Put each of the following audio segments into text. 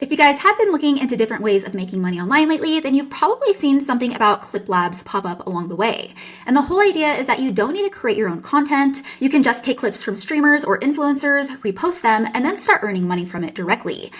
If you guys have been looking into different ways of making money online lately, then you've probably seen something about ClipLabs pop up along the way. And the whole idea is that you don't need to create your own content. You can just take clips from streamers or influencers, repost them, and then start earning money from it directly.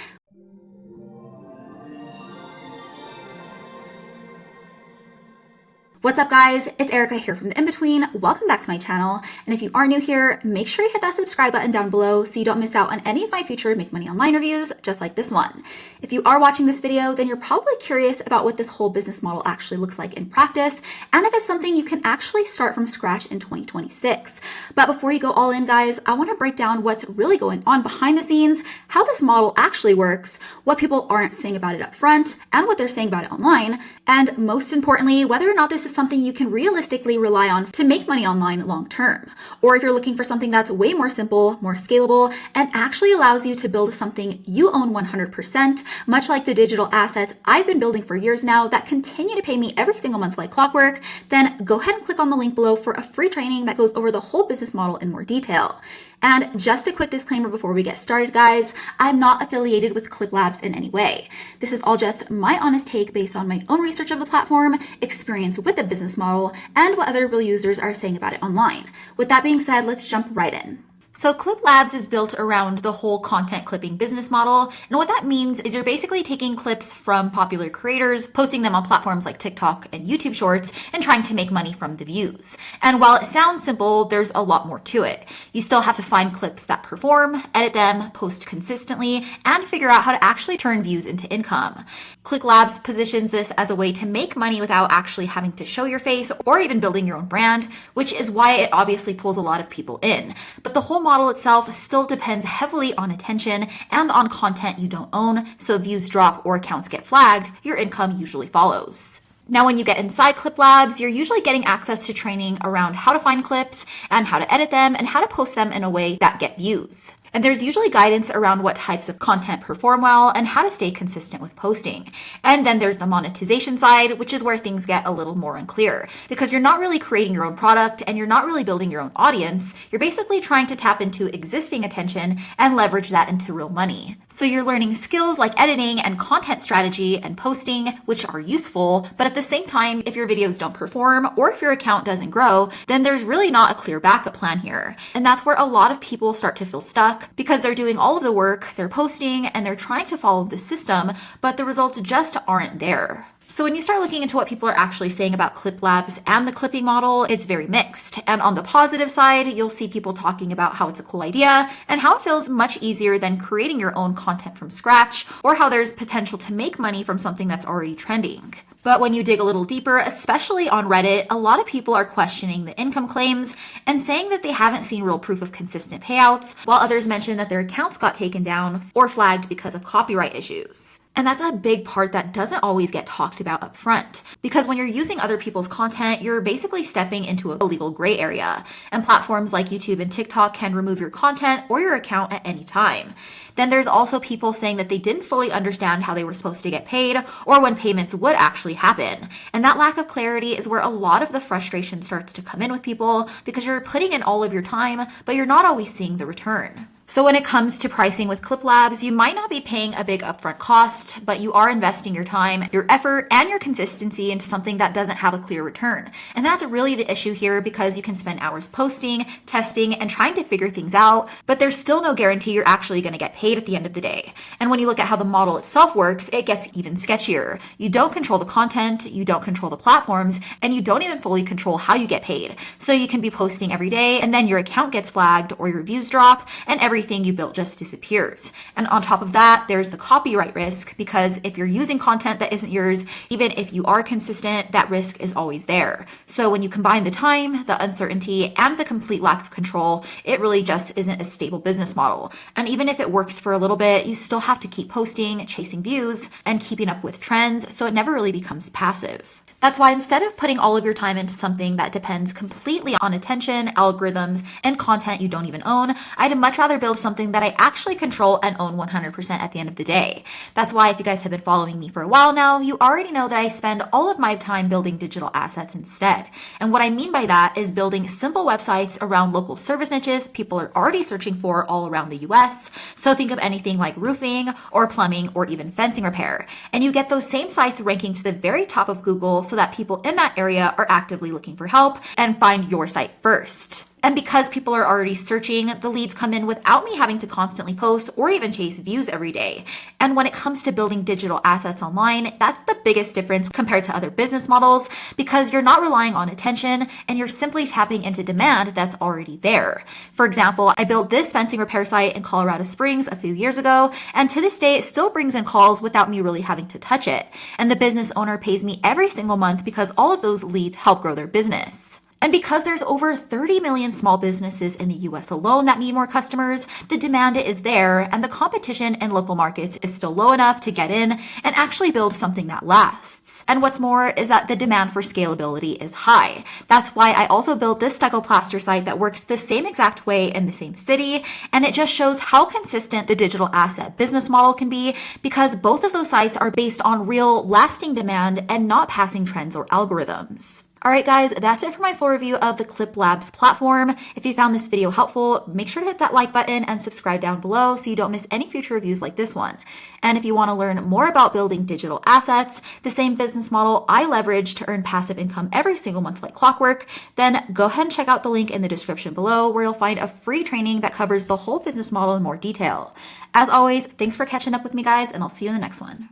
What's up guys, it's Erica here from The In-Between. Welcome back to my channel. And if you are new here, make sure you hit that subscribe button down below so you don't miss out on any of my future Make Money Online reviews, just like this one. If you are watching this video, then you're probably curious about what this whole business model actually looks like in practice, and if it's something you can actually start from scratch in 2026. But before you go all in guys, I want to break down what's really going on behind the scenes, how this model actually works, what people aren't saying about it up front, and what they're saying about it online, and most importantly, whether or not this is something you can realistically rely on to make money online long term. Or if you're looking for something that's way more simple, more scalable, and actually allows you to build something you own 100%, much like the digital assets I've been building for years now that continue to pay me every single month like clockwork, then go ahead and click on the link below for a free training that goes over the whole business model in more detail. And just a quick disclaimer before we get started, guys, I'm not affiliated with ClipLabs in any way. This is all just my honest take based on my own research of the platform, experience with the business model, and what other real users are saying about it online. With that being said, let's jump right in. So ClipLabs is built around the whole content clipping business model. And what that means is you're basically taking clips from popular creators, posting them on platforms like TikTok and YouTube Shorts, and trying to make money from the views. And while it sounds simple, there's a lot more to it. You still have to find clips that perform, edit them, post consistently, and figure out how to actually turn views into income. ClipLabs positions this as a way to make money without actually having to show your face or even building your own brand, which is why it obviously pulls a lot of people in. But the whole model itself still depends heavily on attention and on content you don't own, so if views drop or accounts get flagged, your income usually follows. Now, when you get inside ClipLabs, you're usually getting access to training around how to find clips and how to edit them and how to post them in a way that get views. And there's usually guidance around what types of content perform well and how to stay consistent with posting. And then there's the monetization side, which is where things get a little more unclear because you're not really creating your own product and you're not really building your own audience. You're basically trying to tap into existing attention and leverage that into real money. So you're learning skills like editing and content strategy and posting, which are useful. But at the same time, if your videos don't perform or if your account doesn't grow, then there's really not a clear backup plan here. And that's where a lot of people start to feel stuck, because they're doing all of the work, they're posting, and they're trying to follow the system, but the results just aren't there. So when you start looking into what people are actually saying about ClipLabs and the clipping model, it's very mixed. And on the positive side, you'll see people talking about how it's a cool idea and how it feels much easier than creating your own content from scratch, or how there's potential to make money from something that's already trending. But when you dig a little deeper, especially on Reddit, a lot of people are questioning the income claims and saying that they haven't seen real proof of consistent payouts, while others mention that their accounts got taken down or flagged because of copyright issues. And that's a big part that doesn't always get talked about up front, because when you're using other people's content, you're basically stepping into a legal gray area, and platforms like YouTube and TikTok can remove your content or your account at any time. Then there's also people saying that they didn't fully understand how they were supposed to get paid or when payments would actually happen. And that lack of clarity is where a lot of the frustration starts to come in with people, because you're putting in all of your time, but you're not always seeing the return. So when it comes to pricing with ClipLabs, you might not be paying a big upfront cost, but you are investing your time, your effort, and your consistency into something that doesn't have a clear return. And that's really the issue here, because you can spend hours posting, testing, and trying to figure things out, but there's still no guarantee you're actually going to get paid at the end of the day. And when you look at how the model itself works, it gets even sketchier. You don't control the content, you don't control the platforms, and you don't even fully control how you get paid. So you can be posting every day, and then your account gets flagged or your views drop, and everything you built just disappears. And on top of that, there's the copyright risk, because if you're using content that isn't yours, even if you are consistent, that risk is always there. So when you combine the time, the uncertainty, and the complete lack of control, it really just isn't a stable business model. And even if it works for a little bit, you still have to keep posting, chasing views, and keeping up with trends, so it never really becomes passive. That's why instead of putting all of your time into something that depends completely on attention, algorithms, and content you don't even own, I'd much rather build something that I actually control and own 100% at the end of the day. That's why if you guys have been following me for a while now, you already know that I spend all of my time building digital assets instead. And what I mean by that is building simple websites around local service niches people are already searching for all around the US. So think of anything like roofing or plumbing or even fencing repair. And you get those same sites ranking to the very top of Google so that people in that area are actively looking for help and find your site first. And because people are already searching, the leads come in without me having to constantly post or even chase views every day. And when it comes to building digital assets online, that's the biggest difference compared to other business models because you're not relying on attention and you're simply tapping into demand that's already there. For example, I built this fencing repair site in Colorado Springs a few years ago, and to this day, it still brings in calls without me really having to touch it. And the business owner pays me every single month because all of those leads help grow their business. And because there's over 30 million small businesses in the US alone that need more customers, the demand is there and the competition in local markets is still low enough to get in and actually build something that lasts. And what's more is that the demand for scalability is high. That's why I also built this stucco plaster site that works the same exact way in the same city. And it just shows how consistent the digital asset business model can be because both of those sites are based on real lasting demand and not passing trends or algorithms. All right, guys, that's it for my full review of the ClipLabs platform. If you found this video helpful, make sure to hit that like button and subscribe down below so you don't miss any future reviews like this one. And if you want to learn more about building digital assets, the same business model I leverage to earn passive income every single month like clockwork, then go ahead and check out the link in the description below where you'll find a free training that covers the whole business model in more detail. As always, thanks for catching up with me, guys, and I'll see you in the next one.